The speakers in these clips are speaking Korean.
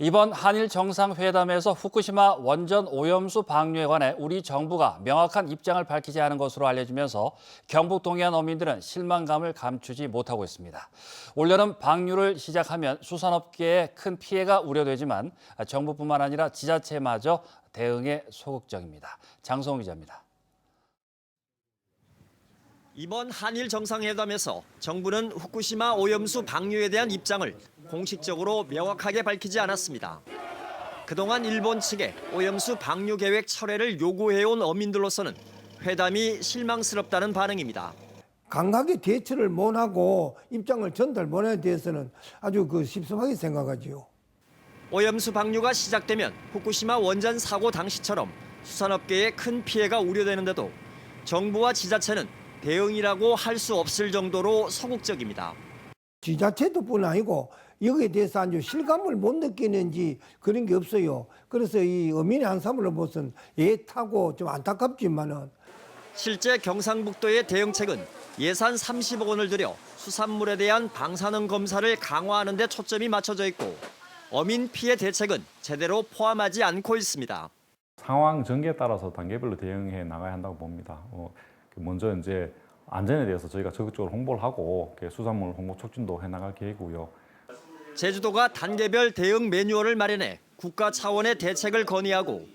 이번 한일 정상회담에서 후쿠시마 원전 오염수 방류에 관해 우리 정부가 명확한 입장을 밝히지 않은 것으로 알려지면서 경북 동해안 어민들은 실망감을 감추지 못하고 있습니다. 올여름 방류를 시작하면 수산업계에 큰 피해가 우려되지만 정부뿐만 아니라 지자체마저 대응에 소극적입니다. 장성호 기자입니다. 이번 한일 정상회담에서 정부는 후쿠시마 오염수 방류에 대한 입장을 공식적으로 명확하게 밝히지 않았습니다. 그동안 일본 측에 오염수 방류 계획 철회를 요구해온 어민들로서는 회담이 실망스럽다는 반응입니다. 강하게 대처를 못하고 입장을 전달 못하는 데에서는 아주 섭섭하게 생각하지요. 오염수 방류가 시작되면 후쿠시마 원전 사고 당시처럼 수산업계에 큰 피해가 우려되는데도 정부와 지자체는 대응이라고 할 수 없을 정도로 소극적입니다. 지자체도뿐 아니고 여기에 대해서 아주 실감을 못 느끼는지 그런 게 없어요. 그래서 이 어민의 한사람으로 보선 애타고 좀 안타깝지만은 실제 경상북도의 대응책은 예산 30억 원을 들여 수산물에 대한 방사능 검사를 강화하는 데 초점이 맞춰져 있고 어민 피해 대책은 제대로 포함하지 않고 있습니다. 상황 전개에 따라서 단계별로 대응해 나가야 한다고 봅니다. 먼저 이제 안전에 대해서 저희가 적극적으로 홍보를 하고 수산물 홍보 촉진도 해나갈 계획이고요. 제주도가 단계별 대응 매뉴얼을 마련해 국가 차원의 대책을 건의하고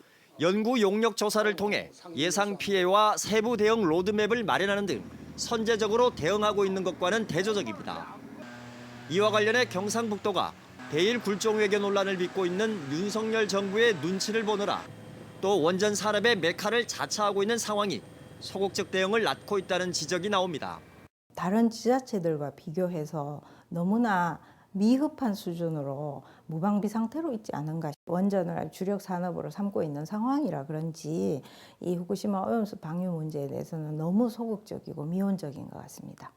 연구 용역 조사를 통해 예상 피해와 세부 대응 로드맵을 마련하는 등 선제적으로 대응하고 있는 것과는 대조적입니다. 이와 관련해 경상북도가 대일 굴종 외교 논란을 빚고 있는 윤석열 정부의 눈치를 보느라 또 원전 산업의 메카를 자처하고 있는 상황이 소극적 대응을 낳고 있다는 지적이 나옵니다. 다른 지자체들과 비교해서 너무나 미흡한 수준으로 무방비 상태로 있지 않은가. 원전을 주력 산업으로 삼고 있는 상황이라 그런지 이 후쿠시마 오염수 방류 문제에 대해서는 너무 소극적이고 미온적인 것 같습니다.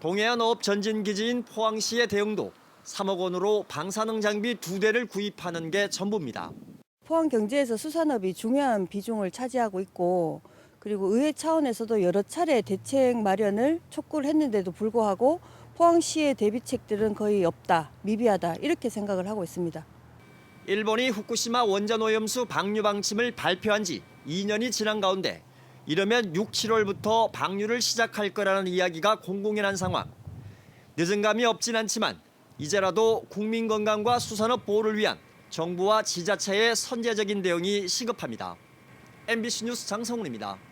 동해안 어업 전진 기지인 포항시의 대응도 3억 원으로 방사능 장비 2대를 구입하는 게 전부입니다. 포항 경제에서 수산업이 중요한 비중을 차지하고 있고 그리고 의회 차원에서도 여러 차례 대책 마련을 촉구를 했는데도 불구하고 포항시의 대비책들은 거의 없다, 미비하다 이렇게 생각을 하고 있습니다. 일본이 후쿠시마 원전 오염수 방류 방침을 발표한 지 2년이 지난 가운데 이러면 6, 7월부터 방류를 시작할 거라는 이야기가 공공연한 한 상황. 늦은 감이 없진 않지만 이제라도 국민 건강과 수산업 보호를 위한 정부와 지자체의 선제적인 대응이 시급합니다. MBC 뉴스 장성훈입니다.